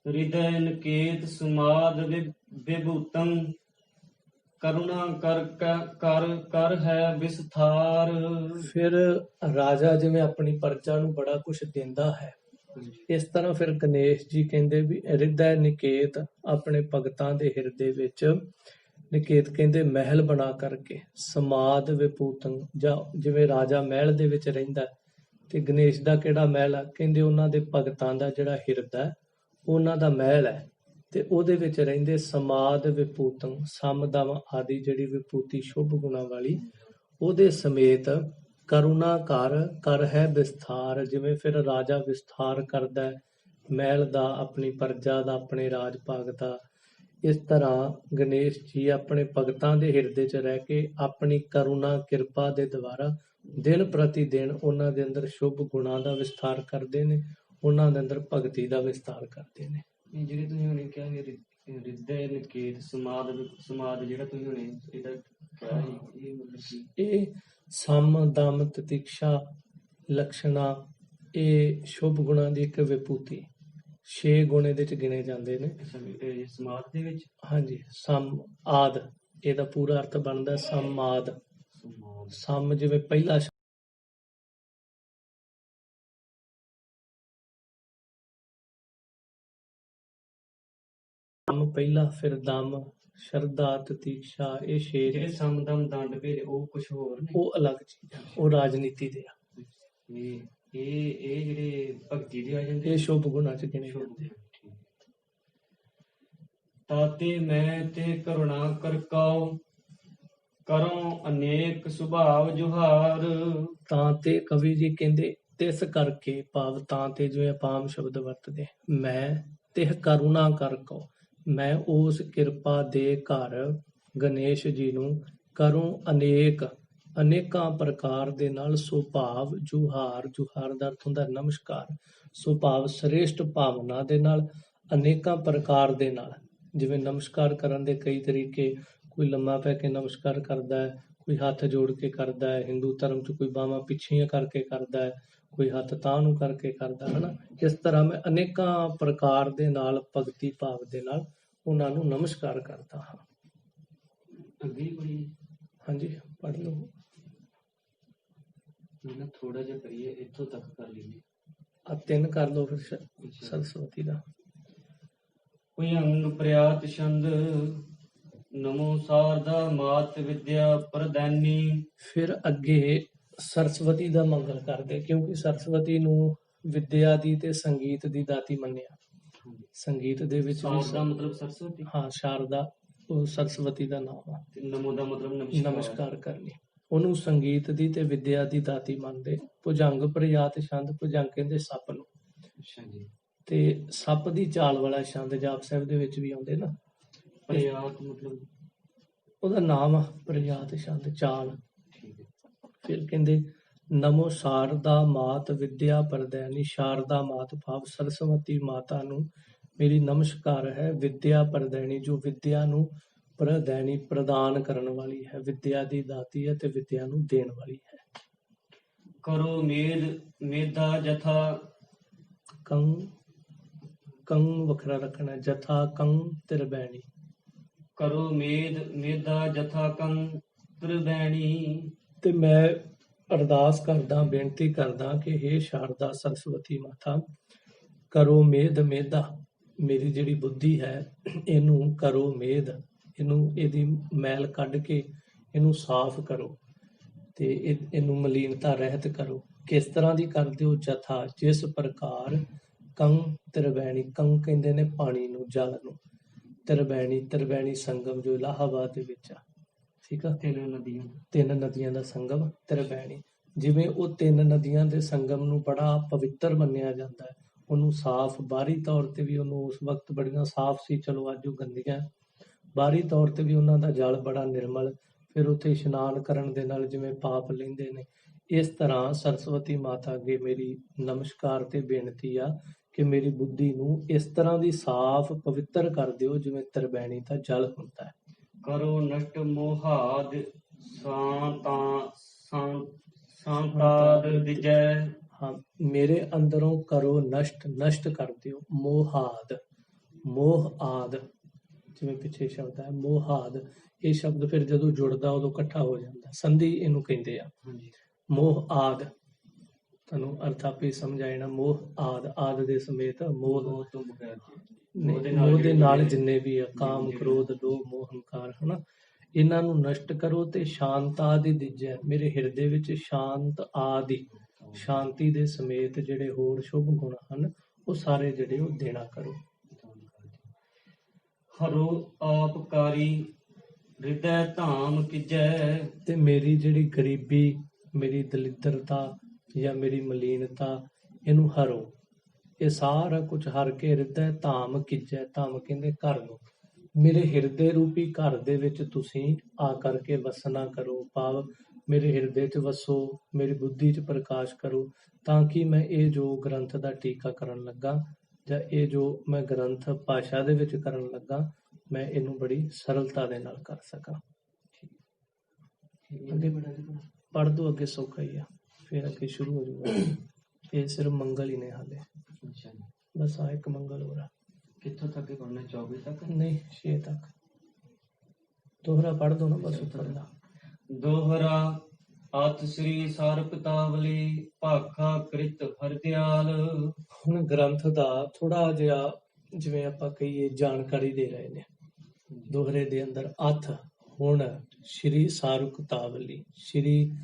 ਹਿਰਦੈ ਨਿਕੇਤ ਸੁਮਾਦ ਵਿਭੂਤੰ, ਕਰੁਣਾ ਕਰ ਹੈ ਵਿਸਥਾਰ। ਫਿਰ ਰਾਜਾ ਜਿਵੇਂ ਆਪਣੀ ਪ੍ਰਜਾ ਨੂੰ ਬੜਾ ਕੁਝ ਦਿੰਦਾ ਹੈ, ਇਸ ਤਰ੍ਹਾਂ ਫਿਰ ਗਣੇਸ਼ ਜੀ ਕਹਿੰਦੇ ਵੀ ਹਿਰਦੈ ਨਿਕੇਤ, ਆਪਣੇ ਭਗਤਾਂ ਦੇ ਹਿਰਦੇ ਵਿੱਚ ਨਿਕੇਤ ਕਹਿੰਦੇ ਮਹਿਲ ਬਣਾ ਕਰਕੇ, ਸਮਾਦ ਵਿਭੂਤੰ, ਜਾਂ ਜਿਵੇਂ ਰਾਜਾ ਮਹਿਲ ਦੇ ਵਿੱਚ ਰਹਿੰਦਾ, ਤੇ ਗਣੇਸ਼ ਦਾ ਕਿਹੜਾ ਮਹਿਲ ਆ, ਕਹਿੰਦੇ ਉਹਨਾਂ ਦੇ ਭਗਤਾਂ ਦਾ ਜਿਹੜਾ ਹਿਰਦਾ ਉਹਨਾਂ ਦਾ ਮਹਿਲ ਹੈ, ਤੇ ਉਹਦੇ ਵਿੱਚ ਰਹਿੰਦੇ। ਸਮਾਦ ਵਿਭੂਤੰ, ਸਮ ਦਮ ਆਦਿ ਜਿਹੜੀ ਵਿਭੂਤੀ ਸ਼ੁਭ ਗੁਣਾਂ ਵਾਲੀ, ਉਹਦੇ ਸਮੇਤ ਕਰੁਣਾ ਕਰ ਹੈ ਵਿਸਥਾਰ। ਜਿਵੇਂ ਫਿਰ ਰਾਜਾ ਵਿਸਥਾਰ ਕਰਦਾ ਮਹਿਲ ਦਾ, ਆਪਣੀ ਪ੍ਰਜਾ ਦਾ, ਆਪਣੇ ਰਾਜ ਭਾਗ ਦਾ, ਇਸ ਤਰ੍ਹਾਂ ਗਣੇਸ਼ ਜੀ ਆਪਣੇ ਭਗਤਾਂ ਦੇ ਹਿਰਦੇ 'ਚ ਰਹਿ ਕੇ ਆਪਣੀ ਕਰੁਣਾ ਕਿਰਪਾ ਦੇ ਦੁਆਰਾ ਦਿਨ ਪ੍ਰਤੀ ਦਿਨ ਉਹਨਾਂ ਦੇ ਅੰਦਰ ਸ਼ੁਭ ਗੁਣਾਂ ਦਾ ਵਿਸਥਾਰ ਕਰਦੇ ਨੇ, ਉਹਨਾਂ ਦੇ ਅੰਦਰ ਭਗਤੀ ਦਾ ਵਿਸਥਾਰ ਕਰਦੇ ਨੇ। ਇਹ ਜਿਹੜੇ ਤੁਸੀਂ ਹੁਣੇ ਕਿਹਾ ਕਿ ਰਿੱਧੇ ਨਿਕੇਤ ਸਮਾਦ ਜਿਹੜਾ ਤੁਸੀਂ ਹੁਣੇ ਇਹਦਾ ਕਿਹਾ ਸੀ, ਇਹ ਮਤਲਬ ਕੀ? ਇਹ ਸਮ ਦਮ ਤਿਤਿਕਸ਼ਾ ਲਕਸ਼ਣਾ, ਇਹ ਸ਼ੁਭ ਗੁਣਾਂ ਦੀ ਇੱਕ ਵਿਭੂਤੀ 6 ਗੁਣ ਇਹਦੇ ਚ ਗਿਣੇ ਜਾਂਦੇ ਨੇ। ਇਹ ਸਮਾਦ ਦੇ ਵਿੱਚ ਹਾਂਜੀ, ਸਮ ਆਦ, ਇਹਦਾ ਪੂਰਾ ਅਰਥ ਬਣਦਾ ਸਮ ਆਦ। ਸਮਾਦ ਸਮ ਜਿਵੇਂ ਪਹਿਲਾ ਸਮ ਪਹਿਲਾ, ਫਿਰ ਦਮ, ਸ਼ਰਧਾ, ਤਤੀਕਸ਼ਾ, ਇਹ 6 ਜਿਹੜੇ ਸਮਦਮ ਦੰਡ ਭੇਦ ਉਹ ਕੁਝ ਹੋਰ ਨੇ। ਉਹ ਅਲੱਗ ਚੀਜ਼ ਆ, ਉਹ ਰਾਜਨੀਤੀ ਦੇ ਆ। ਇਹ ਜਿਹੜੇ ਭਗਤੀ ਦੇ ਆ ਜਾਂਦੇ ਇਹ ਸ਼ੁਭ ਗੁਣਾਂ ਚ ਗਿਣੇ ਸ਼ੁਭ ਜਾਂਦੇ। ਠੀਕ। ਤਾਤੇ ਮੈਂ ਤੇ ਕਰੁਣਾ ਕਰ ਕਉ ਕਰੋ ਅਨੇਕ ਸੁਭਾਵ ਜੁਹਾਰ। ਤਾਂ ਤੇ ਕਵੀ ਜੀ ਕਹਿੰਦੇ ਤਿਸ ਕਰਕੇ, ਭਾਵ ਤਾਂ ਤੇ ਜਿਵੇਂ ਆਪਾਮ ਸ਼ਬਦ ਵਰਤਦੇ, ਮੈਂ ਤਿਹ ਕਰੁਣਾ ਕਰ ਕਉ, ਮੈਂ ਉਸ ਕਿਰਪਾ ਦੇ ਘਰ ਗਣੇਸ਼ ਜੀ ਨੂੰ ਕਰੂੰ ਅਨੇਕਾਂ ਪ੍ਰਕਾਰ ਦੇ ਨਾਲ ਸੁਭਾਵ ਜੁਹਾਰ, ਜੁਹਾਰ ਦਾ ਅਰਥ ਹੁੰਦਾ ਨਮਸਕਾਰ, ਸੁਭਾਵ ਸ੍ਰੇਸ਼ਟ ਭਾਵਨਾ ਦੇ ਨਾਲ, ਅਨੇਕਾਂ ਪ੍ਰਕਾਰ ਦੇ ਨਾਲ। ਜਿਵੇਂ ਨਮਸਕਾਰ ਕਰਨ ਦੇ ਕਈ ਤਰੀਕੇ, ਕੋਈ ਲੰਮਾ ਪੈ ਕੇ ਨਮਸਕਾਰ ਕਰਦਾ ਹੈ, ਕੋਈ ਹੱਥ ਜੋੜ ਕੇ ਕਰਦਾ ਹੈ, ਹਿੰਦੂ ਧਰਮ 'ਚ ਕੋਈ ਬਾਹਾਂ ਪਿੱਛੀਆਂ ਕਰਕੇ ਕਰਦਾ ਹੈ, ਕੋਈ ਹੱਥ ਤਾਂ ਨੂੰ ਕਰਕੇ ਕਰਦਾ ਹੈ ਨਾ। ਇਸ ਤਰ੍ਹਾਂ ਮੈਂ ਅਨੇਕਾਂ ਪ੍ਰਕਾਰ ਦੇ ਨਾਲ ਭਗਤੀ ਭਾਵ ਦੇ ਨਾਲ ਉਹਨਾਂ ਨੂੰ ਨਮਸਕਾਰ ਕਰਦਾ ਹਾਂ। ਅੱਗੇ ਹੀ ਪੜ੍ਹੀਏ। ਹਾਂਜੀ, ਪੜ੍ਹ ਲਓ। ਮੈਂ ਥੋੜਾ ਜਿਹਾ ਕਰੀਏ, ਇੱਥੋਂ ਤੱਕ ਕਰ ਲਈਏ। ਆ 3 ਕਰ ਲਓ ਫਿਰ ਸਰਸਵਤੀ ਦਾ। ਭੁਜੰਗ ਪ੍ਰਿਆਤ ਛੰਦ ਨਮੋ ਸਾਰਦਾ ਮਾਤ ਵਿਦਿਆ ਪ੍ਰਦਾਨੀ। ਫਿਰ ਅੱਗੇ ਸਰਸਵਤੀ ਦਾ ਮੰਗਲ ਕਰਦੇ, ਕਿਉਂਕਿ ਸਰਸਵਤੀ ਨੂੰ ਵਿਦਿਆ ਦੀ ਤੇ ਸੰਗੀਤ ਦੀ ਦਾਤੀ ਮੰਨਿਆ। ਸੰਗੀਤ ਦੇ ਵਿੱਚ ਵੀ ਸਾਰਦਾ ਮਤਲਬ ਸਰਸਵਤੀ, ਹਾਂ, ਸ਼ਾਰਦਾ ਉਹ ਸਰਸਵਤੀ ਦਾ ਨਾਮ ਆ। ਤੇ ਨਮੋ ਦਾ ਮਤਲਬ ਨਮਸਕਾਰ ਕਰਨੀ। ਉਹਨੂੰ ਸੰਗੀਤ ਦੀ ਤੇ ਵਿਦਿਆ ਦੀ ਦਾਤੀ ਮੰਨਦੇ। ਭੁਜੰਗ ਪ੍ਰਿਆਤ ਛੰਦ, ਭੁਜੰਗ ਕਹਿੰਦੇ ਸੱਪ ਨੂੰ, ਅੱਛਾ ਜੀ। ਤੇ ਸੱਪ ਦੀ ਚਾਲ ਵਾਲਾ ਛੰਦ ਜਾਪ ਸਾਹਿਬ ਦੇ ਵਿੱਚ ਵੀ ਆਉਂਦੇ ਨਾ। ਪ੍ਰਿਆਤ ਮਤਲਬ ਉਹਦਾ ਨਾਮ ਆ ਪ੍ਰਿਆਤ ਛੰਦ, ਚਾਲ। ਠੀਕ ਹੈ। ਫਿਰ ਕਹਿੰਦੇ ਨਮੋ ਸ਼ਾਰਦਾ ਮਾਤ ਵਿਦਿਆ ਪ੍ਰਦਾਨੀ, ਸ਼ਾਰਦਾ ਮਾਤ ਭਾਵ ਸਰਸਵਤੀ ਮਾਤਾ ਨੂੰ ਮੇਰੀ ਨਮਸਕਾਰ ਹੈ। ਵਿਦਿਆ ਪ੍ਰਦਾਨੀ, ਜੋ ਵਿਦਿਆ ਨੂੰ ਪ੍ਰਦਾਨੀ ਪ੍ਰਦਾਨ ਕਰਨ ਵਾਲੀ ਹੈ, ਵਿਦਿਆ ਦੀ ਦਾਤੀ ਹੈ ਤੇ ਵਿਦਿਆ ਨੂੰ ਦੇਣ ਵਾਲੀ ਹੈ। ਕਰੋ ਮੇਧਾ ਜਥਾ ਕੰਗ ਵੱਖਰਾ ਰੱਖਣਾ, ਜਥਾ ਕੰਗ ਤਿਰਬੈਣੀ। ਕਰੋ ਮੇਧਾ ਜਥਾ ਕੰਗ ਤਿਰਬੈਣੀ। ਤੇ ਮੈਂ ਅਰਦਾਸ ਕਰਦਾ, ਬੇਨਤੀ ਕਰਦਾ ਕਿ ਹੇ ਸ਼ਾਰਦਾ ਸਰਸਵਤੀ ਮਾਤਾ, ਕਰੋ ਮੇਧਾ, ਮੇਰੀ ਜਿਹੜੀ ਬੁੱਧੀ ਹੈ ਇਹਨੂੰ ਕਰੋ ਮੇਧ, ਇਹਦੀ ਮੈਲ ਕੱਢ ਕੇ ਇਹਨੂੰ ਸਾਫ਼ ਕਰੋ ਤੇ ਇਹਨੂੰ ਮਲੀਨਤਾ ਰਹਿਤ ਕਰੋ। ਕਿਸ ਤਰ੍ਹਾਂ ਦੀ ਕਰਦੇ ਹੋ? ਜਥਾ, ਜਿਸ ਪ੍ਰਕਾਰ ਕੰਗ ਤਿਰਬੈਣੀ, ਕੰਗ ਕਹਿੰਦੇ ਨੇ ਪਾਣੀ ਨੂੰ, ਜਲ ਨੂੰ, ਤਿਰਬੈਣੀ ਸੰਗਮ ਜੋ ਇਲਾਹਾਬਾਦ ਦੇ ਵਿੱਚ ਆ। ਠੀਕ ਆ, 3 ਨਦੀਆਂ ਦਾ ਸੰਗਮ ਤਿਰਬੈਣੀ। ਜਿਵੇਂ ਉਹ 3 ਨਦੀਆਂ ਦੇ ਸੰਗਮ ਨੂੰ ਬੜਾ ਪਵਿੱਤਰ ਮੰਨਿਆ ਜਾਂਦਾ ਹੈ, ਉਹਨੂੰ ਸਾਫ਼, ਬਾਹਰੀ ਤੌਰ ਤੇ ਵੀ ਉਹਨੂੰ ਉਸ ਵਕਤ ਬੜੀਆਂ ਸਾਫ਼ ਸੀ, ਚਲੋ ਅੱਜ ਉਹ ਗੰਦੀਆਂ, ਬਾਹਰੀ ਤੌਰ ਤੇ ਵੀ ਉਹਨਾਂ ਦਾ ਜਲ ਬੜਾ ਨਿਰਮਲ। ਫਿਰ ਉੱਥੇ ਇਸ਼ਨਾਨ ਕਰਨ ਦੇ ਨਾਲ ਜਿਵੇਂ ਪਾਪ ਲੈਂਦੇ ਨੇ, ਇਸ ਤਰ੍ਹਾਂ ਸਰਸਵਤੀ ਮਾਤਾ ਅੱਗੇ ਮੇਰੀ ਨਮਸਕਾਰ ਤੇ ਬੇਨਤੀ ਆ ਕਿ ਮੇਰੀ ਬੁੱਧੀ ਨੂੰ ਇਸ ਤਰ੍ਹਾਂ ਦੀ ਸਾਫ਼ ਪਵਿੱਤਰ ਕਰ ਦਿਓ ਜਿਵੇਂ ਤਿਰਬੈਣੀ ਦਾ ਜਲ ਹੁੰਦਾ ਹੈ। ਕਰੋ ਨਸ਼ਟ ਮੋਹਾਦ ਸੰਤਾਦ ਦਿਜੈ। ਹਾਂ, ਮੇਰੇ ਅੰਦਰੋਂ ਕਰੋ ਨਸ਼ਟ ਕਰ ਦਿਓ ਮੋਹਾਦ, ਮੋਹ ਆਦ, ਜਿਵੇਂ ਪਿੱਛੇ ਸ਼ਬਦ ਹੈ ਮੋਹਾਦ। ਇਹ ਸ਼ਬਦ ਫਿਰ ਜਦੋਂ ਜੁੜਦਾ ਉਦੋਂ ਇਕੱਠਾ ਹੋ ਜਾਂਦਾ, ਸੰਧੀ ਇਹਨੂੰ ਕਹਿੰਦੇ ਆ। ਮੋਹ ਆਦ, ਤੁਹਾਨੂੰ ਅਰਥ ਆਪੇ ਸਮਝ ਆ ਜਾਣਾ। ਮੋਹ ਆਦ ਦੇ ਸਮੇਤ ਮੋਹ ਤੋਂ ਬਗੈਰ ਮੋਹ ਦੇ ਨਾਲ ਜਿੰਨੇ ਵੀ ਆ, ਕਾਮ ਕ੍ਰੋਧ ਲੋਭ ਮੋਹ ਹੰਕਾਰ, ਹਨਾ, ਇਹਨਾਂ ਨੂੰ ਨਸ਼ਟ ਕਰੋ। ਤੇ ਸ਼ਾਂਤ ਆਦਿ ਦੀਜੈ, ਮੇਰੇ ਹਿਰਦੇ ਵਿੱਚ ਸ਼ਾਂਤ ਆਦਿ, ਸ਼ਾਂਤੀ ਦੇ ਸਮੇਤ ਜਿਹੜੇ ਹੋਰ ਸ਼ੁਭ ਗੁਣ ਹਨ ਉਹ ਸਾਰੇ ਜਿਹੜੇ ਉਹ ਦੇਣਾ ਕਰੋ। ਹਰੋ ਆਪਕਾਰੀ ਹਿਰਦੈ ਧਾਮ ਕੀਜੈ। ਤੇ ਮੇਰੀ ਜਿਹੜੀ ਗਰੀਬੀ, ਮੇਰੀ ਦਲਿੱਦਰਤਾ ਜਾਂ ਮੇਰੀ ਮਲੀਨਤਾ, ਇਹਨੂੰ ਹਰੋ। ਇਹ ਸਾਰਾ ਕੁਝ ਹਰ ਕੇ ਹਿਰਦੈ ਧਾਮ ਕੀਜੈ, ਧਾਮ ਕਹਿੰਦੇ ਘਰ ਨੂੰ, ਮੇਰੇ ਹਿਰਦੇ ਰੂਪੀ ਘਰ ਦੇ ਵਿੱਚ ਤੁਸੀਂ ਆ ਕਰਕੇ ਵਸਣਾ ਕਰੋ, ਭਾਵ ਮੇਰੇ ਹਿਰਦੇ 'ਚ ਵਸੋ, ਮੇਰੀ ਬੁੱਧੀ 'ਚ ਪ੍ਰਕਾਸ਼ ਕਰੋ, ਤਾਂ ਕਿ ਮੈਂ ਇਹ ਜੋ ਗ੍ਰੰਥ ਦਾ ਟੀਕਾ ਕਰਨ ਲੱਗਾ ਜਾਂ ਇਹ ਜੋ ਮੈਂ ਗ੍ਰੰਥ ਭਾਸ਼ਾ ਦੇ ਵਿੱਚ ਕਰਨ ਲੱਗਾ, ਮੈਂ ਇਹਨੂੰ ਬੜੀ ਸਰਲਤਾ ਦੇ ਨਾਲ ਕਰ ਸਕਾਂ। ਅੱਗੇ ਪੜ੍ਹ ਦੋ, ਅੱਗੇ ਸੌਖਾ ਹੀ ਆ, ਫਿਰ ਅੱਗੇ ਸ਼ੁਰੂ ਹੋ ਜਾਊਗਾ। ਇਹ ਸਿਰਫ ਮੰਗਲ ਹੀ ਨੇ ਹਾਲੇ, ਅੱਛਾ ਜੀ। ਬਸ ਆ ਇੱਕ ਮੰਗਲ ਹੋ ਰਿਹਾ। ਕਿੱਥੋਂ ਤੱਕ ਹੀ ਪੜ੍ਹਨਾ, 24 ਤੱਕ? ਨਹੀਂ, 6 ਤੱਕ। ਦੋਹਰਾ ਪੜ੍ਹ ਦੋ ਨਾ ਬਸ ਉੱਪਰਲਾ। ਦੋਹਰਾ ਆਤਿ ਸ੍ਰੀ ਸਾਰ ਪਿਤਾਵਲੀ, ਭਾਖਾ ਕ੍ਰਿਤ ਹਰਦਿਆਲ। ਹੁਣ ਗ੍ਰੰਥ ਦਾ ਥੋੜਾ ਜਿਹਾ ਜਿਵੇਂ ਆਪਾਂ ਕਹੀਏ ਜਾਣਕਾਰੀ ਦੇ ਰਹੇ ਨੇ। ਦੋਹਰੇ ਦੇ ਅੰਦਰ ਅਥ, ਹੁਣ, ਸ਼੍ਰੀ ਸਾਰੁਕਤਾਵਲੀ, ਸ਼੍ਰੀ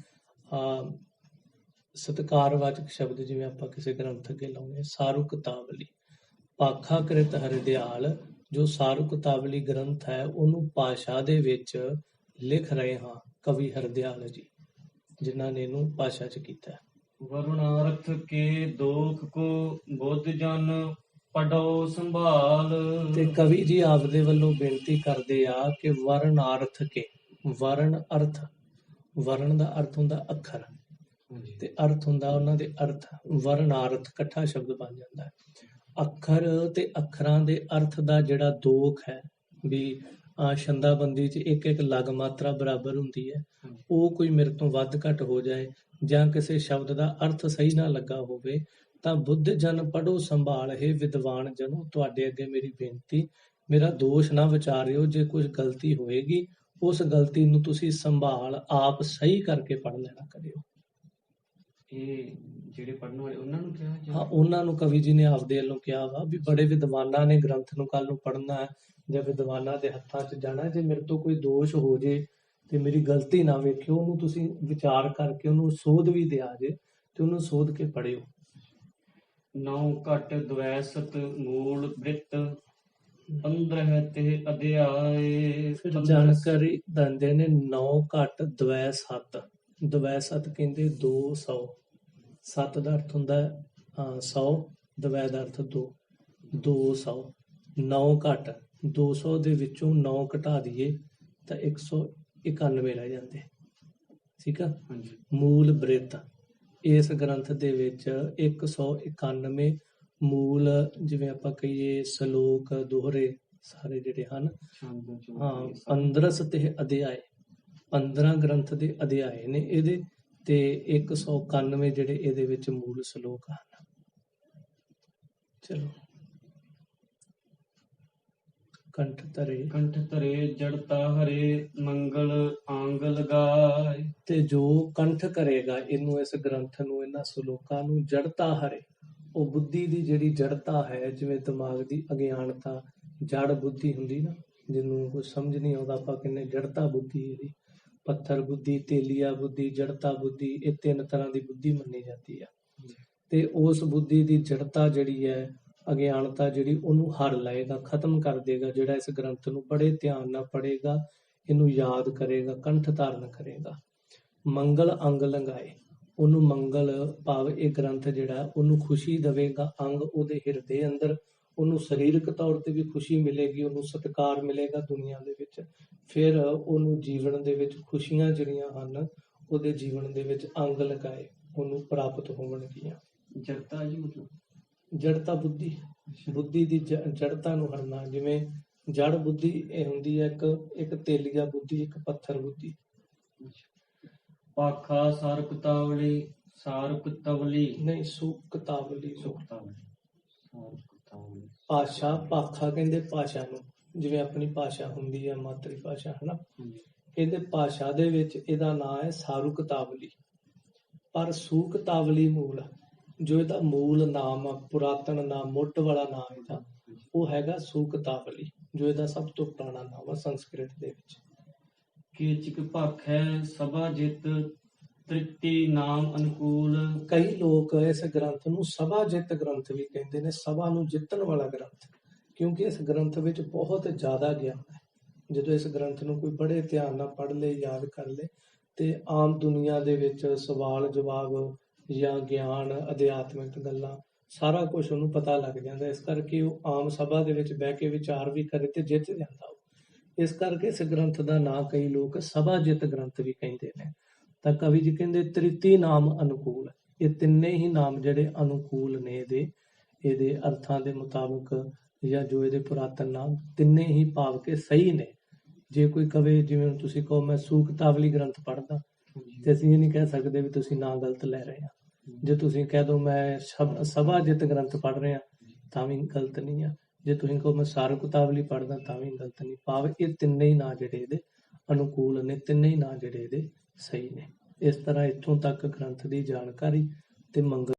ਸਤਿਕਾਰਵਾਚਕ ਸ਼ਬਦ ਜਿਵੇਂ ਆਪਾਂ ਕਿਸੇ ਗ੍ਰੰਥ ਅੱਗੇ ਲਾਉਂਦੇ, ਸਾਰੁਕਤਾਵਲੀ। ਭਾਖਾ ਕ੍ਰਿਤ ਹਰਦਿਆਲ, ਜੋ ਸਾਰੁਕਤਾਵਲੀ ਗ੍ਰੰਥ ਹੈ ਉਹਨੂੰ ਭਾਸ਼ਾ ਦੇ ਵਿੱਚ ਲਿਖ ਰਹੇ ਹਾਂ ਕਵੀ ਹਰਦਿਆਲ ਜੀ, ਜਿਨ੍ਹਾਂ ਨੇ ਇਹਨੂੰ ਭਾਸ਼ਾ 'ਚ ਕੀਤਾ ਹੈ। ਵਰੁਣਾਰਥ ਕੇ ਦੋਖ ਕੋ ਬੁੱਧ ਜਨ ਪੜੋ ਸੰਭਾਲ। ਤੇ ਕਵੀ ਜੀ ਆਪਦੇ ਵੱਲੋਂ ਬੇਨਤੀ ਕਰਦੇ ਆ ਕਿ ਵਰਣਾਰਥ ਕੇ, ਵਰਣ ਅਰਥ, ਵਰਣ ਦਾ ਅਰਥ ਹੁੰਦਾ ਅੱਖਰ ਤੇ ਅਰਥ ਹੁੰਦਾ ਉਹਨਾਂ ਦੇ ਅਰਥ, ਵਰਣਾਰਥ ਇਕੱਠਾ ਸ਼ਬਦ ਬਣ ਜਾਂਦਾ ਹੈ। ਅੱਖਰ ਤੇ ਅੱਖਰਾਂ ਦੇ ਅਰਥ ਦਾ ਜਿਹੜਾ ਦੋਖ ਹੈ ਵੀ ਛੰਦਾਬੰਦੀ 'ਚ ਇੱਕ ਇੱਕ ਲਗ ਮਾਤਰਾ ਬਰਾਬਰ ਹੁੰਦੀ ਹੈ, ਉਹ ਕੋਈ ਮੇਰੇ ਤੋਂ ਵੱਧ ਘੱਟ ਹੋ ਜਾਏ ਜਾਂ ਕਿਸੇ ਸ਼ਬਦ ਦਾ ਅਰਥ ਸਹੀ ਨਾ ਲੱਗਾ ਹੋਵੇ ਤਾਂ ਬੁੱਧ ਜਨ ਪੜੋ ਸੰਭਾਲ, ਹੈ ਵਿਦਵਾਨ ਜਨੋ, ਤੁਹਾਡੇ ਅੱਗੇ ਮੇਰੀ ਬੇਨਤੀ, ਮੇਰਾ ਦੋਸ਼ ਨਾ ਵਿਚਾਰਿਓ, ਜੇ ਕੁਝ ਗਲਤੀ ਹੋਏਗੀ ਉਸ ਗਲਤੀ ਨੂੰ ਤੁਸੀਂ ਸੰਭਾਲ ਆਪ ਸਹੀ ਕਰਕੇ ਪੜ੍ਹ ਲੈਣਾ ਕਰਿਓ। ਇਹ ਜਿਹੜੇ ਪੜ੍ਹਨ ਵਾਲੇ ਉਹਨਾਂ ਨੂੰ ਕਿਹਾ ਹਾਂ, ਉਹਨਾਂ ਨੂੰ ਕਵੀ ਜੀ ਨੇ ਆਪਦੇ ਵੱਲੋਂ ਕਿਹਾ ਵਾ ਵੀ ਬੜੇ ਵਿਦਵਾਨਾਂ ਨੇ ਗ੍ਰੰਥ ਨੂੰ ਕੱਲ ਨੂੰ ਪੜ੍ਹਨਾ ਹੈ ਜਾਂ ਵਿਦਵਾਨਾਂ ਦੇ ਹੱਥਾਂ 'ਚ ਜਾਣਾ, ਜੇ ਮੇਰੇ ਤੋਂ ਕੋਈ ਦੋਸ਼ ਹੋ ਜੇ ਤੇ ਮੇਰੀ ਗਲਤੀ ਨਾ ਵੇਖਿਓ, ਉਹਨੂੰ ਤੁਸੀਂ ਵਿਚਾਰ ਕਰਕੇ ਉਹਨੂੰ ਸੋਧ ਵੀ ਦਿਆ ਜੇ ਤੇ ਉਹਨੂੰ ਸੋਧ ਕੇ ਪੜ੍ਹਿਓ। ਨੌ ਘਟ ਦਵੈਸਤ ਮੂਲ ਬ੍ਰਿਤ, 15 ਤੇ ਅਧਿਆਏ। ਫਿਰ ਜਾਣਕਾਰੀ ਦਿੰਦੇ ਨੇ 9 ਘਟ ਦਵੈ ਸੱਤ। ਦਵੈ ਸੱਤ ਕਹਿੰਦੇ 200, ਸੱਤ ਦਾ ਅਰਥ ਹੁੰਦਾ 100, ਦਵੈ ਦਾ ਅਰਥ 2, 200। 9 ਘਟ, 200 ਦੇ ਵਿੱਚੋਂ 9 ਘਟਾ ਦਈਏ ਤਾਂ 191 ਰਹਿ ਜਾਂਦੇ, ਠੀਕ ਆ। ਮੂਲ ਬ੍ਰਿਤ, ਇਸ ਗ੍ਰੰਥ ਦੇ ਵਿੱਚ 191 ਮੂਲ, ਜਿਵੇਂ ਆਪਾਂ ਕਹੀਏ ਸ਼ਲੋਕ ਦੋਹਰੇ ਸਾਰੇ ਜਿਹੜੇ ਹਨ, ਹਾਂ, 15 ਤੇ ਅਧਿਆਏ, 15 ਗ੍ਰੰਥ ਦੇ ਅਧਿਆਏ ਨੇ ਇਹਦੇ ਤੇ 191 ਜਿਹੜੇ ਇਹਦੇ ਵਿੱਚ ਮੂਲ ਸ਼ਲੋਕ ਹਨ। ਚਲੋ, ਕੰਠ ਧਰੇ ਜੜਤਾ ਹਰੇ, ਮੰਗਲ ਆਂਗ ਲਗਾਏ। ਤੇ ਜੋ ਕੰਠ ਕਰੇਗਾ ਇਹਨੂੰ, ਇਸ ਗ੍ਰੰਥ ਨੂੰ, ਇਹਨਾਂ ਸ਼ਲੋਕਾਂ ਨੂੰ, ਜੜਤਾ ਹਰੇ, ਉਹ ਬੁੱਧੀ ਦੀ ਜਿਹੜੀ ਜੜਤਾ ਹੈ, ਜਿਵੇਂ ਦਿਮਾਗ ਦੀ ਅਗਿਆਨਤਾ, ਜੜ ਬੁੱਧੀ ਹੁੰਦੀ ਨਾ, ਜਿਹਨੂੰ ਕੁਝ ਸਮਝ ਨਹੀਂ ਆਉਂਦਾ ਆਪਾਂ ਕਹਿੰਦੇ ਜੜਤਾ ਬੁੱਧੀ, ਇਹਦੀ ਪੱਥਰ ਬੁੱਧੀ, ਤੇਲੀਆ ਬੁੱਧੀ, ਜੜਤਾ ਬੁੱਧੀ, ਇਹ 3 ਤਰ੍ਹਾਂ ਦੀ ਬੁੱਧੀ ਮੰਨੀ ਜਾਂਦੀ ਆ। ਤੇ ਉਸ ਬੁੱਧੀ ਦੀ ਜੜਤਾ ਜਿਹੜੀ ਹੈ, ਅਗਿਆਨਤਾ ਜਿਹੜੀ, ਉਹਨੂੰ ਹਰ ਲਏਗਾ, ਖਤਮ ਕਰ ਦੇਗਾ ਜਿਹੜਾ ਇਸ ਗ੍ਰੰਥ ਨੂੰ ਬੜੇ ਧਿਆਨ ਨਾਲ ਪੜ੍ਹੇਗਾ, ਇਹਨੂੰ ਯਾਦ ਕਰੇਗਾ, ਕੰਠ ਧਾਰਨ ਕਰੇਗਾ। ਮੰਗਲ ਅੰਗ ਲੰਘਾਏ, ਉਹਨੂੰ ਮੰਗਲ ਭਾਵ ਇਹ ਗ੍ਰੰਥ ਜਿਹੜਾ ਉਹਨੂੰ ਖੁਸ਼ੀ ਦੇਵੇਗਾ, ਅੰਗ ਉਹਦੇ ਹਿਰਦੇ ਅੰਦਰ, ਉਹਨੂੰ ਸਰੀਰਕ ਤੌਰ ਤੇ ਵੀ ਖੁਸ਼ੀ ਮਿਲੇਗੀ, ਉਹਨੂੰ ਸਤਿਕਾਰ ਮਿਲੇਗਾ ਦੁਨੀਆ ਦੇ ਵਿੱਚ, ਫਿਰ ਉਹਨੂੰ ਜੀਵਨ ਦੇ ਵਿੱਚ ਖੁਸ਼ੀਆਂ ਜਿਹੜੀਆਂ ਹਨ ਉਹਦੇ ਜੀਵਨ ਦੇ ਵਿੱਚ ਅੰਗ ਲਗਾਏ ਉਹਨੂੰ ਪ੍ਰਾਪਤ ਹੋਣਗੀਆਂ। ਜੜਤਾ ਜੀ ਮਤਲਬ ਜੜਤਾ ਬੁੱਧੀ, ਬੁੱਧੀ ਦੀ ਜੜਤਾ ਨੂੰ ਹਰਨਾ, ਜਿਵੇਂ ਜੜ ਬੁੱਧੀ ਇਹ ਹੁੰਦੀ ਹੈ ਇੱਕ ਤੇਲੀਆ ਬੁੱਧੀ, ਇੱਕ ਪੱਥਰ ਬੁੱਧੀ। ਪਾਖਾ ਸਾਰਕਤਾਵਲੀ, ਸਾਰਕਤਵਲੀ ਨਹੀਂ, ਸੁਕਤਾਵਲੀ, ਸਾਰਕਤਾਵਲੀ। ਭਾਸ਼ਾ, ਭਾਖਾ ਕਹਿੰਦੇ ਭਾਸ਼ਾ ਨੂੰ, ਜਿਵੇਂ ਆਪਣੀ ਭਾਸ਼ਾ ਹੁੰਦੀ ਹੈ ਮਾਤਰੀ ਭਾਸ਼ਾ, ਹਨਾ, ਇਹਦੇ ਭਾਸ਼ਾ ਦੇ ਵਿੱਚ ਇਹਦਾ ਨਾਂ ਹੈ ਸਾਰੁਕਤਾਵਲੀ, ਪਰ ਸੂਕਤਾਵਲੀ ਮੂਲ, ਜੋ ਇਹਦਾ ਮੂਲ ਨਾਮ ਆ, ਪੁਰਾਤਨ ਨਾਮ, ਮੁੱਢ ਵਾਲਾ ਨਾਮ ਇਹਦਾ, ਉਹ ਹੈਗਾ ਸੂਕਤਾਵਲੀ, ਜੋ ਇਹਦਾ ਸਭ ਤੋਂ ਪੁਰਾਣਾ ਨਾਮ ਆ ਸੰਸਕ੍ਰਿਤ ਦੇ ਵਿੱਚ। ਕੀਚਕ ਭਾਖੈ ਸਭਾ ਜਿਤ, ਤ੍ਰਿਪਤੀ ਨਾਮ ਅਨੁਕੂਲ। ਕਈ ਲੋਕ ਇਸ ਗ੍ਰੰਥ ਨੂੰ ਸਭਾ ਜਿੱਤ ਗ੍ਰੰਥ ਵੀ ਕਹਿੰਦੇ ਨੇ, ਸਭਾ ਨੂੰ ਜਿੱਤਣ ਵਾਲਾ ਗ੍ਰੰਥ, ਕਿਉਂਕਿ ਇਸ ਗ੍ਰੰਥ ਵਿੱਚ ਬਹੁਤ ਜ਼ਿਆਦਾ ਗਿਆਨ ਹੈ। ਜਦੋਂ ਇਸ ਗ੍ਰੰਥ ਨੂੰ ਕੋਈ ਬੜੇ ਧਿਆਨ ਨਾਲ ਪੜ੍ਹ ਲੇ, ਯਾਦ ਕਰ ਲੇ, ਤੇ ਆਮ ਦੁਨੀਆ ਦੇ ਵਿੱਚ ਸਵਾਲ ਜਵਾਬ ਜਾਂ ਗਿਆਨ, ਅਧਿਆਤਮਿਕ ਗੱਲਾਂ, ਸਾਰਾ ਕੁਝ ਉਹਨੂੰ ਪਤਾ ਲੱਗ ਜਾਂਦਾ। ਇਸ ਕਰਕੇ ਉਹ ਆਮ ਸਭਾ ਦੇ ਵਿੱਚ ਬਹਿ ਕੇ ਵਿਚਾਰ ਵੀ ਕਰੇ ਤੇ ਜਿੱਤ ਜਾਂਦਾ। ਇਸ ਕਰਕੇ ਇਸ ਗ੍ਰੰਥ ਦਾ ਨਾਂ ਕਈ ਲੋਕ ਸਭਾ ਜਿੱਤ ਗ੍ਰੰਥ ਵੀ ਕਹਿੰਦੇ ਨੇ। ਤਾਂ ਕਵੀ ਜੀ ਕਹਿੰਦੇ ਤ੍ਰਿਤੀ ਨਾਮ ਅਨੁਕੂਲ ਹੈ। ਇਹ ਤਿੰਨੇ ਹੀ ਨਾਮ ਜਿਹੜੇ ਅਨੁਕੂਲ ਨੇ ਇਹਦੇ ਅਰਥਾਂ ਦੇ ਮੁਤਾਬਕ, ਜਾਂ ਜੋ ਇਹਦੇ ਪੁਰਾਤਨ ਨਾਮ ਤਿੰਨੇ ਹੀ ਭਾਵ ਕੇ ਸਹੀ ਨੇ। ਜੇ ਕੋਈ ਕਵੇ, ਜਿਵੇਂ ਹੁਣ ਤੁਸੀਂ ਕਹੋ ਮੈਂ ਸੂਕਤਾਵਲੀ ਗ੍ਰੰਥ ਪੜ੍ਹਦਾ, ਤੇ ਅਸੀਂ ਇਹ ਨਹੀਂ ਕਹਿ ਸਕਦੇ ਵੀ ਤੁਸੀਂ ਨਾ ਗਲਤ ਲੈ ਰਹੇ ਆ। ਜੇ ਤੁਸੀਂ ਕਹਿ ਦੋ ਮੈਂ ਸਭਾ ਜਿੱਤ ਗ੍ਰੰਥ ਪੜ੍ਹ ਰਿਹਾ, ਤਾਂ ਵੀ ਗਲਤ ਨਹੀਂ ਆ। ਜੇ ਤੁਸੀਂ ਕਹੋ ਮੈਂ ਸਾਰਕਤਾਵਲੀ ਪੜ੍ਹਦਾ, ਤਾਂ ਵੀ ਗਲਤ ਨਹੀਂ। ਭਾਵ ਇਹ ਤਿੰਨੇ ਹੀ ਨਾਂ ਜਿਹੜੇ ਇਹਦੇ ਅਨੁਕੂਲ ਨੇ, ਤਿੰਨੇ ਹੀ ਨਾਂ ਜਿਹੜੇ ਇਹਦੇ ਸਹੀ ਨੇ। ਇਸ ਤਰ੍ਹਾਂ ਇੱਥੋਂ ਤੱਕ ਗ੍ਰੰਥ ਦੀ ਜਾਣਕਾਰੀ ਤੇ ਮੰਗਲ